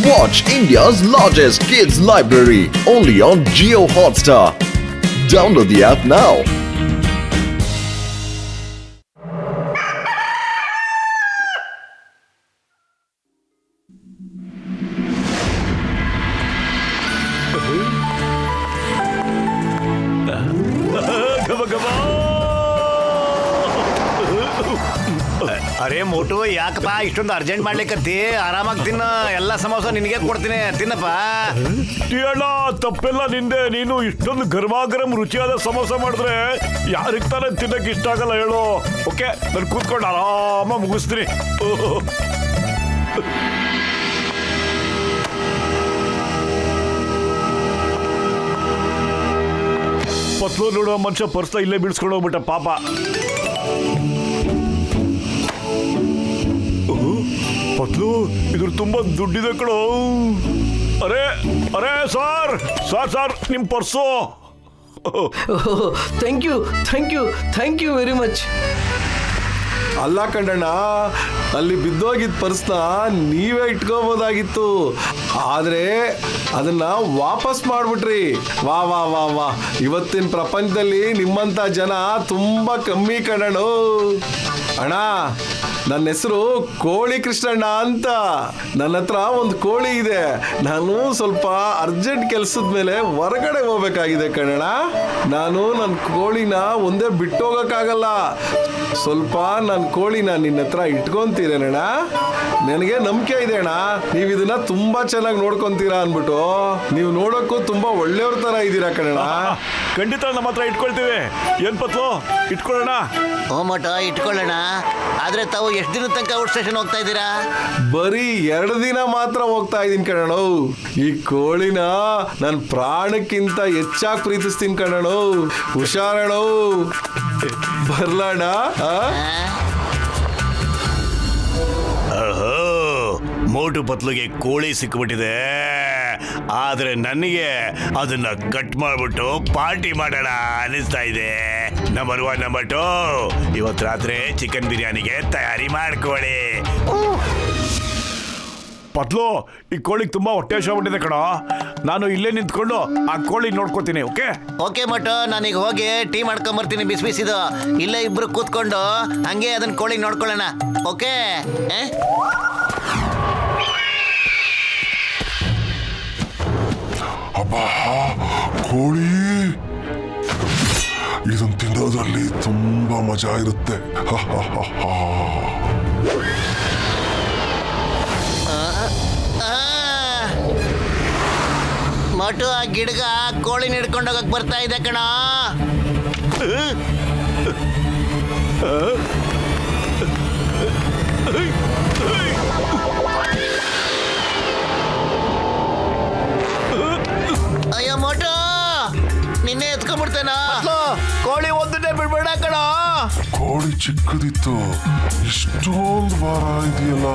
Watch India's largest kids library only on Jio Hotstar. Download the app now. ಅರೆ ಮೋಟು ಯಾಕಪ್ಪ ಇಷ್ಟೊಂದು urgent ಮಾಡ್ಲಿಕ್ಕತ್ತಿ ಆರಾಮಾಗಿ ತಿನ್ನ ಎಲ್ಲ ಸಮೋಸ ನಿನಗೆ ಕೊಡ್ತೀನಿ ತಿನ್ನಪ್ಪ. ಅಣ್ಣ ತಪ್ಪೆಲ್ಲ ನಿಂದೆ. ನೀನು ಇಷ್ಟೊಂದು ಗರ್ಮಾಗರಂ ರುಚಿಯಾದ ಸಮೋಸ ಮಾಡಿದ್ರೆ ಯಾರಿಗೆ ತಾನೇ ತಿನ್ನಕ್ಕೆ ಇಷ್ಟ ಆಗಲ್ಲ ಹೇಳು. ಓಕೆ ನಾನು ಕೂತ್ಕೊಂಡು ಆರಾಮ ಮುಗಿಸ್ತೀನಿ. ಪತ್ಲು ನೋಡುವ ಮನುಷ್ಯ ಪರ್ಸ್ನ ಇಲ್ಲೇ ಬಿಡಿಸ್ಕೊಂಡು ಹೋಗ್ಬಿಟ್ಟ ಪಾಪ. ಪತ್ಲು ಇದ್ರ ತುಂಬಾ ದುಡ್ಡಿದೆ ಕಣೋ. ಅರೆ ಅರೆ ಸರ್ ಸರ್ ಸರ್ ನಿಮ್ purse. Thank you very much. ಅಲ್ಲ ಕಂಡಣ್ಣ, ಅಲ್ಲಿ ಬಿದ್ದೋಗಿದ್ದ ಪರ್ಸ್ನ ನೀವೇ ಇಟ್ಕೋಬೋದಾಗಿತ್ತು, ಆದ್ರೆ ಅದನ್ನ ವಾಪಸ್ ಮಾಡ್ಬಿಟ್ರಿ. ವಾ ವಾ ವಾ ವಾ, ಇವತ್ತಿನ ಪ್ರಪಂಚದಲ್ಲಿ ನಿಮ್ಮಂತ ಜನ ತುಂಬಾ ಕಮ್ಮಿ ಕಣಣ್ಣ. ಅಣ್ಣ, ನನ್ನ ಹೆಸರು ಕೋಳಿ ಕೃಷ್ಣಣ್ಣ ಅಂತ. ನನ್ನ ಹತ್ರ ಒಂದು ಕೋಳಿ ಇದೆ. ನಾನು ಸ್ವಲ್ಪ ಅರ್ಜೆಂಟ್ ಕೆಲಸದ ಮೇಲೆ ಹೊರಗಡೆ ಹೋಗ್ಬೇಕಾಗಿದೆ ಕಣಣ್ಣ. ನಾನು ನನ್ನ ಕೋಳಿನ ಒಂದೇ ಬಿಟ್ಟೋಗಕ್ಕಾಗಲ್ಲ. ಸ್ವಲ್ಪ ನನ್ನ ಕೋಳಿನ ನಿನ್ನ ಹತ್ರ ಇಟ್ಕೊಂತೀರೇನಣ್ಣ? ನನಗೆ ನಂಬಿಕೆ ಇದೆ ಅಣ್ಣ, ನೀವು ಇದನ್ನ ತುಂಬಾ ಚೆನ್ನಾಗಿ ನೋಡ್ಕೊಂತೀರಾ ಅನ್ಬಿಟ್ಟು. ನೀವು ನೋಡೋಕ್ಕೂ ತುಂಬಾ ಒಳ್ಳೆಯವ್ರ ತರ ಇದ್ದೀರಾ ಕಣಣ್ಣ. ಖಂಡಿತ ನಮ್ಮ ಹತ್ರ ಇಟ್ಕೊಳ್ತೀವಿ. ಏನ್ ಪತ್ಲು ಇಟ್ಕೊಳ್ಳೋಣ? ಓ ಮೋಟ ಇಟ್ಕೊಳ್ಳೋಣ. ಆದ್ರೆ ತಾವು ಎಷ್ಟು ದಿನದ ತನಕ ಔಟ್ ಸ್ಟೇಷನ್ ಹೋಗ್ತಾ ಇದ್ದೀರಾ? ಬರೀ 2 ದಿನ ಮಾತ್ರ ಹೋಗ್ತಾ ಇದೀನಿ ಕಣಣ್ಣ. ಈ ಕೋಳಿನ ನನ್ನ ಪ್ರಾಣಕ್ಕಿಂತ ಹೆಚ್ಚಾಗಿ ಪ್ರೀತಿಸ್ತೀನಿ ಕಣಣ್ಣ. ಹುಷಾರಣ್ಣ, ಬರ್ಲಣ್ಣ. ಮೋಟು ಪತ್ಲಿಗೆ ಕೋಳಿ ಸಿಕ್ಬಿಟ್ಟಿದೆ. ಆದ್ರೆ ನನಗೆ ಅದನ್ನ ಕಟ್ ಮಾಡ್ಬಿಟ್ಟು ಪಾರ್ಟಿ ಮಾಡೋಣ ಅನಿಸ್ತಾ ಇದೆ. ನಂಬರ್ 1 ನಂಬರ್ 2 ಇವತ್ತು ರಾತ್ರಿ ಚಿಕನ್ ಬಿರಿಯಾನಿಗೆ ತಯಾರಿ ಮಾಡ್ಕೊಳ್ಳಿ. ಪತ್ಲು ಈ ಕೋಳಿಗೆ ತುಂಬಾ ಹೊಟ್ಟೆ ಹಸಿವಾಗ್ಬಿಟ್ಟಿದೆ ಕಣ. ನಾನು ಇಲ್ಲೇ ನಿಂತ್ಕೊಂಡು ಆ ಕೋಳಿ ನೋಡ್ಕೋತೀನಿ. ಓಕೆ ಓಕೆ ಮೋಟು, ನಾನೀಗ ಹೋಗಿ ಟೀ ಮಾಡ್ಕೊಂಬರ್ತೀನಿ ಬಿಸಿ ಬಿಸಿದು. ಇಲ್ಲೇ ಇಬ್ರು ಕೂತ್ಕೊಂಡು ಹಂಗೆ ಅದನ್ನ ಕೋಳಿ ನೋಡ್ಕೊಳ್ಳೋಣ. ಓಕೆ ಅಬ್ಬಾ, ಕೋಳಿ ಇದನ್ನು ತಿನ್ನೋದ್ರಲ್ಲಿ ತುಂಬಾ ಮಜಾ ಇರುತ್ತೆ. ಮೋಟು, ಆ ಗಿಡಗ ಕೋಳಿ ಹಿಡ್ಕೊಂಡು ಹೋಗಕ್ ಬರ್ತಾ ಇದೆ ಕಣ. ಅಯ್ಯೋ ಮೋಟು, ನಿನ್ನೆ ಎತ್ಕೊಂಡ್ಬಿಡ್ತೇನ. ಕೋಳಿ ಒಂದನ್ನೇ ಬಿಡ್ಬೇಡ ಕಣ. ಕೋಳಿ ಚಿಕ್ಕದಿತ್ತು, ಇಷ್ಟೊಂದು ಭಾರ ಇದೆಯಲ್ಲ.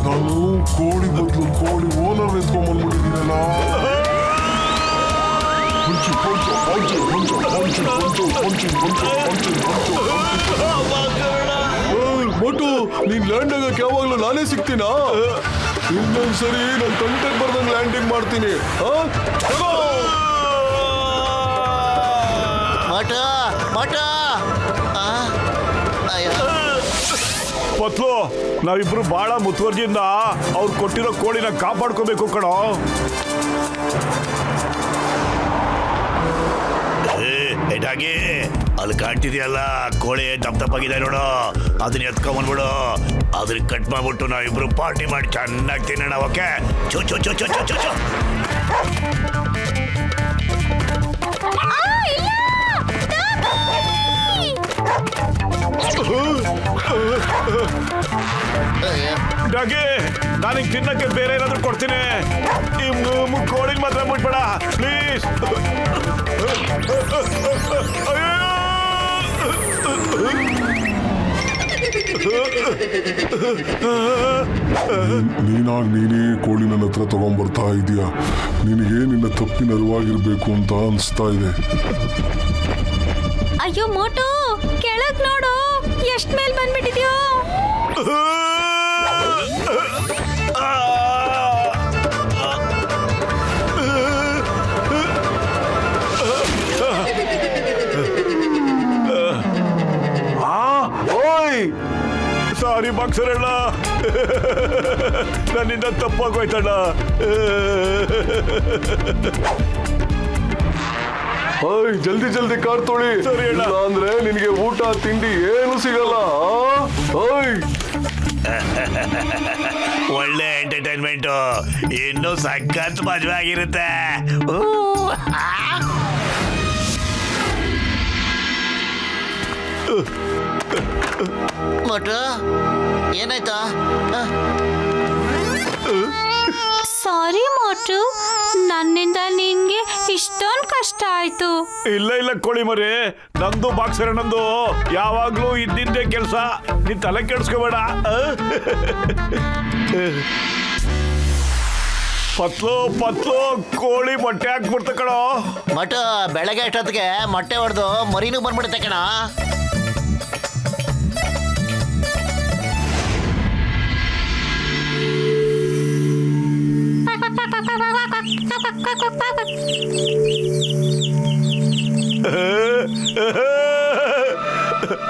ನಾನು ಕೋಳಿ ಬದಲು ಕೋಳಿ ಓನರ್ ಎತ್ಕೊಂಡ್ಬಂದ್ಬಿಟ್ಟಿದ್ದೀನಲ್ಲ. ಮೋಟು, ನೀನ್ ಲ್ಯಾಂಡ್ ಆಗಕ್ಕೆ ಯಾವಾಗ್ಲೂ ನಾನೇ ಸಿಗ್ತೀನಾ? ಇನ್ನೊಂದ್ಸರಿ ನನ್ನ ತಂಟೆಗೆ ಬರ್ದಂಗೆ ಲ್ಯಾಂಡಿಂಗ್ ಮಾಡ್ತೀನಿ. ಮೋಟು ಮೋಟು, ಪತ್ಲು ನಾವಿಬ್ರು ಬಹಳ ಮುತುವರ್ಜಿಯಿಂದ ಅವ್ರು ಕೊಟ್ಟಿರೋ ಕೋಳಿನ ಕಾಪಾಡ್ಕೋಬೇಕು ಕಣೋ. ಏಟಾಗಿ ಅಲ್ಲಿ ಕಾಣ್ತಿದ್ಯಲ್ಲ ಕೋಳಿ ದಪ್ಪಾಗಿದೆ ನೋಡು, ಅದನ್ನ ಎತ್ಕೊಂಡ್ಬಂದ್ಬಿಡು. ಅದನ್ನ ಕಟ್ ಮಾಡ್ಬಿಟ್ಟು ನಾವಿಬ್ರು ಪಾರ್ಟಿ ಮಾಡಿ ಚೆನ್ನಾಗಿ ತಿನ್ನೋಣ. ಓಕೆ ಚೋ ಚೋ ಚೋ ಚೋ ಚೋ ಚೋ ಚೋ. ಡಾಗಿ, ನಾನಿಗೆ ತಿನ್ನಕ್ಕೆ ಬೇರೆ ಏನಾದ್ರು ಕೊಡ್ತೀನಿ. ಈ ಕೋಳಿನ ಮಾತ್ರ ಮುಟ್ಬೇಡ ಪ್ಲೀಸ್. ನೀನಾಗ್ ನೀನೇ ಕೋಳಿ ನನ್ನ ಹತ್ರ ತಗೊಂಡ್ಬರ್ತಾ ಇದೀಯಾ. ನಿನಗೆ ನಿನ್ನ ತಪ್ಪಿನ ಅರಿವಾಗಿರ್ಬೇಕು ಅಂತ ಅನಿಸ್ತಾ ಇದೆ. ಅಯ್ಯೋ ಮೋಟು, ಕೆಳಗ್ ನೋಡು, ಎಷ್ಟ್ ಮೇಲ್ ಬಂದ್ಬಿಟ್ಟಿದ್ಯೋ. ಸಾರಿ ಬಾಕ್ಸರ್ ಅಣ್ಣ, ನನ್ನಿಂದ ತಪ್ಪಾಗೋಯ್ತಣ್ಣ. ಓಯ್ ಜಲ್ದಿ ಜಲ್ದಿ ಕಾರ್ ತೊಳಿ, ಸರಿ ಅಣ್ಣ. ಇಲ್ಲ ಅಂದ್ರೆ ನಿನಗೆ ಊಟ ತಿಂಡಿ ಏನು ಸಿಗಲ್ಲ. ಓಯ್ ಒಳ್ಳೆ ಎಂಟರ್ಟೈನ್ಮೆಂಟು, ಇನ್ನೂ ಸಖತ್ ಮಜಾ ಆಗಿರುತ್ತೆ. ಮೋಟು ಏನಾಯ್ತಾ? ಸಾರಿ ಮೋಟು, ನನ್ನಿಂದ ನಿನ್ಗೆ ಇಷ್ಟೊಂದು ಕಷ್ಟ ಆಯ್ತು. ಇಲ್ಲ ಇಲ್ಲ ಕೋಳಿ ಮರಿ, ನಂದು ಬಾಕ್ಸರ್ ಅಣ್ಣಂದು ಯಾವಾಗ್ಲೂ ಇದ್ದಿಂದೇ ಕೆಲಸ, ನೀನ್ ತಲೆ ಕೆಡ್ಸ್ಕೋಬೇಡ. ಪತ್ಲು ಪತ್ಲು ಕೋಳಿ ಮೊಟ್ಟೆ ಹಾಕ್ಬಿಡ್ತ ಕಣೋ. ಮೋಟು ಬೆಳಗ್ಗೆ ಅಷ್ಟೊತ್ತಿಗೆ ಮೊಟ್ಟೆ ಹೊಡೆದು ಮರಿನೂ ಬಂದ್ಬಿಡುತ್ತೆ ಕಣ.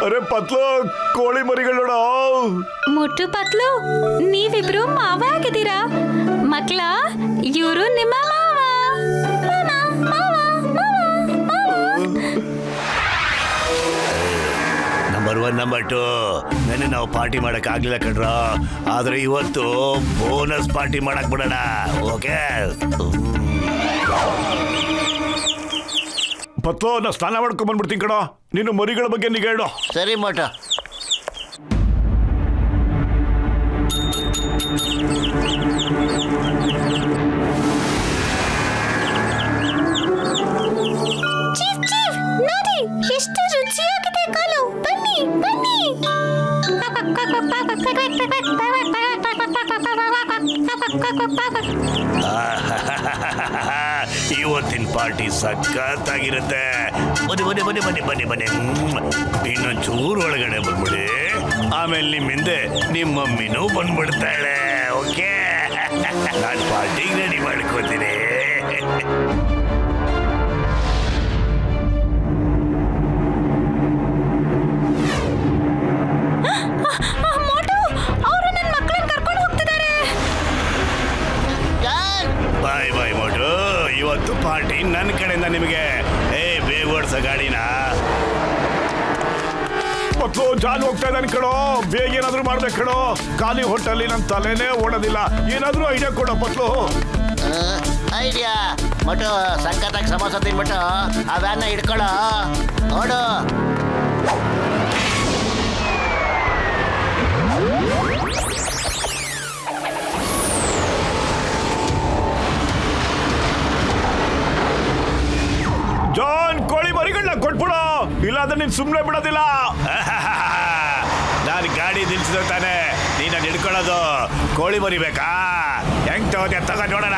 ಅರೆ ಪತ್ಲು, ಕೋಳಿ ಮರಿಗಳು ನೋಡೋ. ಮುಟ್ಟು ಪತ್ಲು, ನೀವಿಬ್ರು ಮಾವ ಆಗಿದ್ದೀರಾ. ಮಕ್ಳ, ಇವರು ನಿಮ್ಮ ಮಾವ. ನಂಬರ್ 1 ನಂಬರ್ 2 ನೆನ್ನೆ ನಾವು ಪಾರ್ಟಿ ಮಾಡಕ್ ಆಗ್ಲಿಲ್ಲ ಕಣ್ರ, ಆದ್ರೆ ಇವತ್ತು ಬೋನಸ್ ಪಾರ್ಟಿ ಮಾಡಕ್ ಬಿಡೋಣ. ಓಕೆ ಪತ್ಲು, ನಾ ಸ್ನಾನ ಮಾಡ್ಕೊಂಡ್ ಬಂದ್ಬಿಡ್ತೀನಿ ಕಣೋ, ನೀನು ಮರಿಗಳ ಬಗ್ಗೆ ನಿಗ ಹೇಳು. ಸರಿ ಮೋಟು. ಚೀಫ್ ಚೀಫ್, ನೋಡಿ ಎಷ್ಟು ರುಚಿಯಾಗಿದೆ ಕಾಲು. ಬನ್ನಿ ಬನ್ನಿ. ಇವತ್ತಿನ ಪಾರ್ಟಿ ಸಖತ್ತಾಗಿರುತ್ತೆ. ಬನ್ನಿ ಬನ್ನಿ ಬನ್ನಿ ಬನ್ನಿ ಬನ್ನಿ ಬನ್ನಿ. ಇನ್ನು ಚೂರು ಒಳಗಡೆ ಬಂದ್ಬಿಡಿ, ಆಮೇಲೆ ನಿಮ್ಮ ಹಿಂದೆ ನಿಮ್ಮ ಮಮ್ಮಿನೂ ಬಂದ್ಬಿಡ್ತಾಳೆ. ಓಕೆ, ನಾನು ಪಾರ್ಟಿಗೆ ರೆಡಿ ಮಾಡ್ಕೋತೀನಿ. ಮೋಟು, ಅವರು ನನ್ನ ಮಕ್ಕಳನ್ನ ಕರ್ಕೊಂಡು ಹೋಗ್ತಿದ್ದಾರೆ. ಬಾಯ್ ಬಾಯ್ ಮೋಟು, ಇವತ್ತು ಪಾರ್ಟಿ ನನ್ನ ಕಡೆಯಿಂದ ನಿಮಗೆ. ಬೇಗ ಓಡಿಸೋ ಗಾಡಿನ. ಪತ್ಲು, ಜಾನ್ ಹೋಗ್ತಾ ಇದ್ದಾನೆ ಕಣೋ, ಬೇಗ ಏನಾದ್ರು ಮಾಡ್ಬೇಕು ಕಣೋ. ಖಾಲಿ ಹೋಟೆಲ್ ನನ್ನ ತಲೆನೇ ಓಡೋದಿಲ್ಲ, ಏನಾದ್ರೂ ಐಡಿಯಾ ಕೊಡೋ ಪತ್ಲು. ಐಡಿಯಾ ಮೋಟು, ಸಖತ್ತಾಗಿ ಸಮೋಸ ತಿನ್ಬಿಟ್ಟು ಆ ವ್ಯಾನ್ನ ಹಿಡ್ಕೊಳ್ಳೋ. ನೋಡು ಜಾನ್, ಕೋಳಿ ಮರಿಗಳನ್ನ ಕೊಟ್ಬಿಡು, ಇಲ್ಲಾಂದ್ರೆ ನೀನ್ ಸುಮ್ಮನೆ ಬಿಡೋದಿಲ್ಲ. ನಾನು ಗಾಡಿ ನಿಲ್ಸಿದ ತಾನೆ ನೀನು ಹಿಡ್ಕೊಳ್ಳೋದು. ಕೋಳಿ ಮರಿ ಬೇಕಾ? ಹೆಂಗ್ ತಗೋದೆ ತಗೋ ನೋಡೋಣ.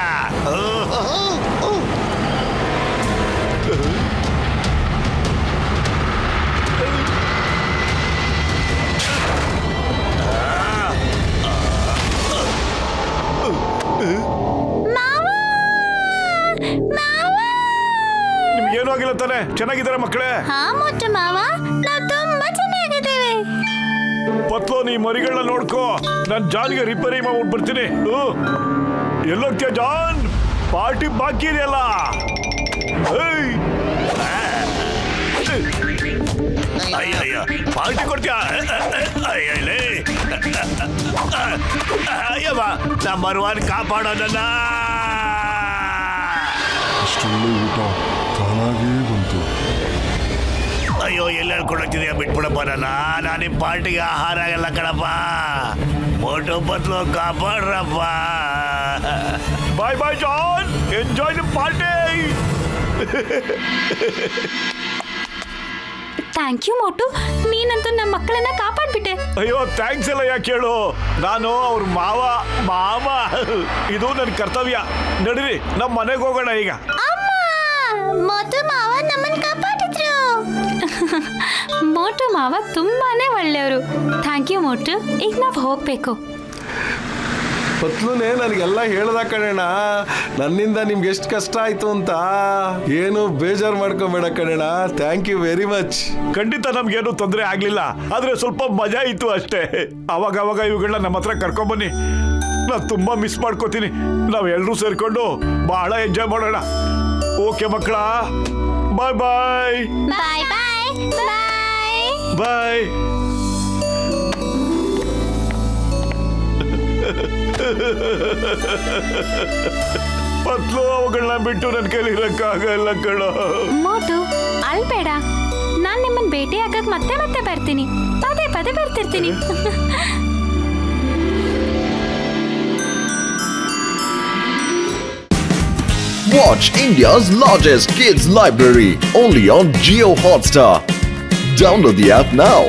ನಿಮ್ಗೇನು ಆಗಿಲ್ಲ ತಾನೆ? ಚೆನ್ನಾಗಿದ್ದಾರೆ ಮಕ್ಕಳೇ? ಹಾ ಮೋಟು ಮಾವ, ನಾವು ತುಂಬಾ ಚೆನ್ನಾಗಿದ್ದೇವೆ. ಪತ್ಲು, ನೀ ಮರಿಗಳನ್ನ ನೋಡ್ಕೋ, ನಾನು ಜಾನ್ಗೆ ರಿಪೇರಿ ಮಾಡ್ಬಿಟ್ಟು ಬರ್ತೀನಿ. ಎಲ್ಲೋಗ್ತೀಯ ಜಾನ್? ಪಾರ್ಟಿ ಬಾಕಿ ಇದೆಯಲ್ಲ. ಅಯ್ಯಯ್ಯ, ಪಾರ್ಟಿ ಕೊಡ್ತೀಯ? ಅಯ್ಯಲೇ, ಅಯ್ಯವ್ವ, ನಂಬರ್ 1 ಕಾಪಾಡೋ ನನ್ನ. ಇಷ್ಟೊಳ್ಳೆ ಊಟ ತಾನಾಗೇ ಬಂತು. ಅಯ್ಯೋ, ಎಲ್ಲೆಲ್ಲಿ ಕೊಡಕ್ತಿದ್ಯಾ? ಬಿಟ್ಬಿಡಪ್ಪ ನಾನು ನಿಮ್ಮ ಪಾರ್ಟಿಗೆ ಆಹಾರ ಎಲ್ಲ ಕಣಪ್ಪ. ಮೋಟು ಪತ್ಲು ಕಾಪಾಡ್ರಪ್ಪ. Bye bye John, enjoy the party. Thank you Motu, ನೀನಂತೂ ನಮ್ಮ ಮಕ್ಕಳನ್ನ ಕಾಪಾಡ್ಬಿಟ್ಟೆ. ಅಯ್ಯೋ, ಥ್ಯಾಂಕ್ಸ್ ಎಲ್ಲ ಯಾಕೆ ಹೇಳು, ನಾನು ಅವ್ರ ಮಾವ. ಇದು ನನ್ನ ಕರ್ತವ್ಯ. ನಡೀರಿ, ನಮ್ಮ ಮನೆಗೆ ಹೋಗೋಣ ಈಗ. ಮೋಟು ಮಾವ ನಮ್ಮನ್ನ ಕಾಪಾಡಿದ್ರು. ಮೋಟು ಮಾವ ತುಂಬಾನೇ ಒಳ್ಳೆಯವರು. ಥ್ಯಾಂಕ್ ಯು ಮೋಟು, ಈಗ ನಾವು ಹೋಗ್ಬೇಕು. ಪತ್ಲುನೇ ನನಗೆಲ್ಲ ಹೇಳ್ದ ಕಣಣ್ಣ. ನನ್ನಿಂದ ನಿಮ್ಗೆ ಎಷ್ಟು ಕಷ್ಟ ಆಯ್ತು ಅಂತ. ಏನು ಬೇಜಾರು ಮಾಡ್ಕೊಬೇಡ ಕಣಣ್ಣ. Thank you very much. ಖಂಡಿತ ನಮ್ಗೇನು ತೊಂದರೆ ಆಗ್ಲಿಲ್ಲ, ಆದ್ರೆ ಸ್ವಲ್ಪ ಮಜಾ ಇತ್ತು ಅಷ್ಟೇ. ಅವಾಗ ಇವುಗಳನ್ನ ನಮ್ಮ ಹತ್ರ ಕರ್ಕೊಂಬನ್ನಿ. ನಾನು ತುಂಬಾ ಮಿಸ್ ಮಾಡ್ಕೋತೀನಿ. ನಾವೆಲ್ಲರೂ ಸೇರ್ಕೊಂಡು ಬಹಳ ಎಂಜಾಯ್ ಮಾಡೋಣ. ಓಕೆ ಮಕ್ಕಳ, ಬಾಯ್ ಬಾಯ್ ಬಾಯ್ ಬಾಯ್ ಬಾಯ್. ಬಾಯ್. ಪತ್ಲು ಅವುಗಳನ್ನ ಬಿಟ್ಟು ನನ್ನ ಕೈಲಿ ಇರಕ್ಕಾಗಲ್ಲ ಕಣೋ. ಮೋಟು ಅಳ್ಬೇಡ, ನಾನ್ ನಿಮ್ಮನ್ ಭೇಟಿ ಆಗಕ್ ಮತ್ತೆ ಮತ್ತೆ ಬರ್ತೀನಿ. ಪದೇ ಪದೇ ಬರ್ತಿರ್ತೀನಿ. Watch India's largest kids library only on Geo Hotstar. Download the app now.